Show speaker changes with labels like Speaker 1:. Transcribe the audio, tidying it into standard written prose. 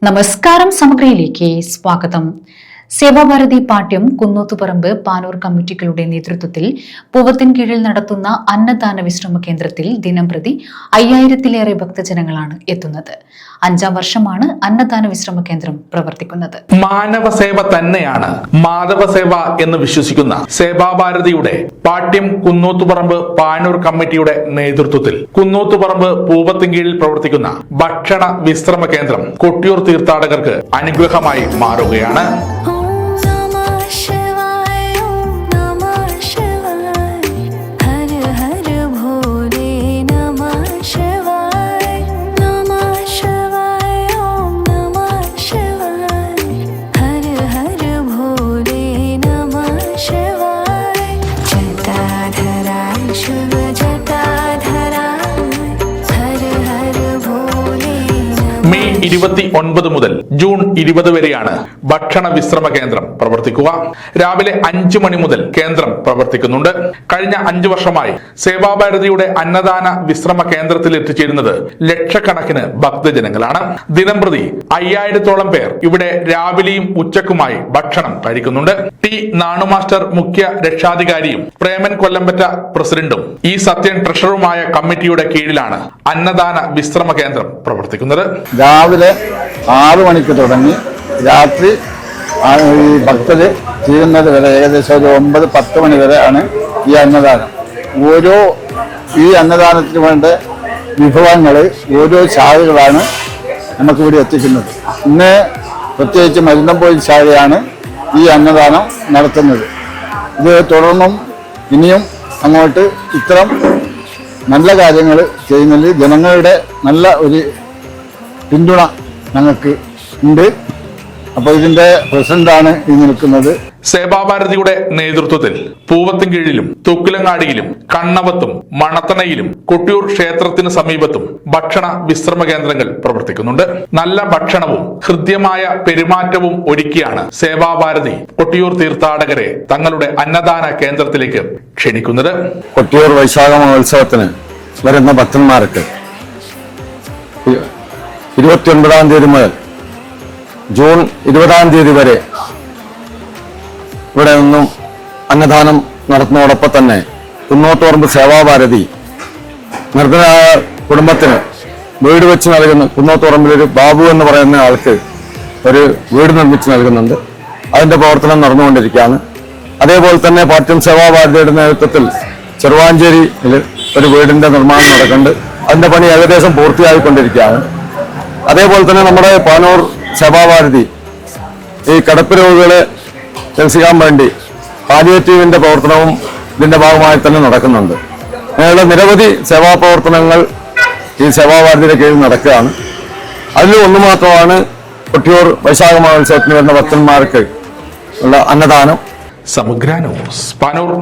Speaker 1: നമസ്കാരം. സമഗ്രയിലേക്ക് സ്വാഗതം. സേവാഭാരതി പാട്യം കുന്നോത്തുപറമ്പ് പാനൂർ കമ്മിറ്റികളുടെ നേതൃത്വത്തിൽ പൂവത്തിൻകീഴിൽ നടത്തുന്ന അന്നദാന വിശ്രമ കേന്ദ്രത്തിൽ ദിനംപ്രതി 5000-ലേറെ ഭക്തജനങ്ങളാണ് എത്തുന്നത്. 5ാം വർഷമാണ് അന്നദാന വിശ്രമ കേന്ദ്രം പ്രവർത്തിക്കുന്നത്.
Speaker 2: മാനവസേവ തന്നെയാണ് മാധവസേവ എന്ന് വിശ്വസിക്കുന്ന സേവാഭാരതിയുടെ പാട്യം കുന്നോത്തുപറമ്പ് പാനൂർ കമ്മിറ്റിയുടെ നേതൃത്വത്തിൽ കുന്നോത്തുപറമ്പ് പൂവത്തിൻകീഴിൽ പ്രവർത്തിക്കുന്ന ഭക്ഷണ വിശ്രമ കേന്ദ്രം കൊട്ടിയൂർ തീർത്ഥാടകർക്ക് അനുഗ്രഹമായി മാറുകയാണ്. മെയ് 29 മുതൽ ജൂൺ 20 വരെയാണ് ഭക്ഷണ വിശ്രമ കേന്ദ്രം പ്രവർത്തിക്കുക. രാവിലെ 5 മണി മുതൽ കേന്ദ്രം പ്രവർത്തിക്കുന്നുണ്ട്. കഴിഞ്ഞ 5 വർഷമായി സേവാഭാരതിയുടെ അന്നദാന വിശ്രമ കേന്ദ്രത്തിൽ എത്തിച്ചേരുന്നത് ലക്ഷക്കണക്കിന് ഭക്തജനങ്ങളാണ്. ദിനംപ്രതി 5000-ഓളം പേർ ഇവിടെ രാവിലെയും ഉച്ചക്കുമായി ഭക്ഷണം കഴിക്കുന്നുണ്ട്. ടി നാണുമാസ്റ്റർ മുഖ്യ രക്ഷാധികാരിയും പ്രേമൻ കൊല്ലമ്പറ്റ പ്രസിഡന്റും ഈ സത്യൻ ട്രഷററുമായ കമ്മിറ്റിയുടെ കീഴിലാണ് അന്നദാന വിശ്രമ കേന്ദ്രം പ്രവർത്തിക്കുന്നത്.
Speaker 3: രാവിലെ 6 മണിക്ക് തുടങ്ങി രാത്രി ഈ ഭക്തര് തീരുന്നത് വരെ ഏകദേശം ഒരു 9-10 മണി വരെ ആണ് ഈ അന്നദാനം. ഈ അന്നദാനത്തിന് വേണ്ട വിഭവങ്ങൾ ഓരോ ശാലകളാണ് നമുക്കിവിടെ എത്തിക്കുന്നത്. ഇന്ന് പ്രത്യേകിച്ച് മരുന്നമ്പോയിൽ ശാലയാണ് ഈ അന്നദാനം നടത്തുന്നത്. ഇത് തുടർന്നും ഇനിയും അങ്ങോട്ട് ഇത്തരം നല്ല കാര്യങ്ങൾ ചെയ്യുന്നതിൽ ജനങ്ങളുടെ നല്ല ഒരു പിന്തുണ ഞങ്ങൾക്ക് ഉണ്ട്. അപ്പോൾ ഇതിന്റെ പ്രസിഡന്റാണ് ഈ നിൽക്കുന്നത്.
Speaker 2: സേവാഭാരതിയുടെ നേതൃത്വത്തിൽ പൂവത്തിൻകീഴിലും തൂക്കിലങ്ങാടിയിലും കണ്ണവത്തും മണത്തണയിലും കൊട്ടിയൂർ ക്ഷേത്രത്തിന് സമീപത്തും ഭക്ഷണ വിശ്രമ കേന്ദ്രങ്ങൾ പ്രവർത്തിക്കുന്നുണ്ട്. നല്ല ഭക്ഷണവും ഹൃദ്യമായ പെരുമാറ്റവും ഒരുക്കിയാണ് സേവാഭാരതി കൊട്ടിയൂർ തീർത്ഥാടകരെ തങ്ങളുടെ അന്നദാന കേന്ദ്രത്തിലേക്ക് ക്ഷണിക്കുന്നത്.
Speaker 3: കൊട്ടിയൂർ വൈശാഖ മഹോത്സവത്തിന് വരുന്ന ഭക്തന്മാർക്ക് 29-ാം തീയതി മുതൽ ജൂൺ 20-ാം തീയതി വരെ ഇവിടെ നിന്നും അന്നദാനം നടത്തുന്നതോടൊപ്പം തന്നെ കുന്നോത്തുപറമ്പ് സേവാഭാരതി നിർധനായ കുടുംബത്തിന് വീട് വെച്ച് നൽകുന്ന കുന്നോത്തുപറമ്പിലൊരു ബാബു എന്ന് പറയുന്ന ആൾക്ക് ഒരു വീട് നിർമ്മിച്ച് നൽകുന്നുണ്ട്. അതിന്റെ പ്രവർത്തനം നടന്നുകൊണ്ടിരിക്കുകയാണ്. അതേപോലെ തന്നെ പാട്യം സേവാഭാരതിയുടെ നേതൃത്വത്തിൽ ചെറുവാഞ്ചേരിയിൽ ഒരു വീടിന്റെ നിർമ്മാണം നടക്കുന്നുണ്ട്. അതിന്റെ പണി ഏകദേശം പൂർത്തിയായിക്കൊണ്ടിരിക്കുകയാണ്. അതേപോലെ തന്നെ നമ്മുടെ പാനൂർ സേവാഭാരതി ഈ കിടപ്പ് രോഗികളെ ചികിത്സിക്കാൻ വേണ്ടി പാലിയേറ്റീവിന്റെ പ്രവർത്തനവും ഇതിന്റെ ഭാഗമായി തന്നെ നടക്കുന്നുണ്ട്. അങ്ങനെയുള്ള നിരവധി സേവാ പ്രവർത്തനങ്ങൾ ഈ സേവാഭാരതിയുടെ കീഴിൽ നടക്കുകയാണ്. അതിൽ ഒന്ന് മാത്രമാണ് കൊട്ടിയൂർ വൈശാഖ മഹോത്സവത്തിന് വരുന്ന ഭക്തന്മാർക്ക് ഉള്ള അന്നദാനം.
Speaker 2: സമഗ്ര ന്യൂസ് പാനൂർ.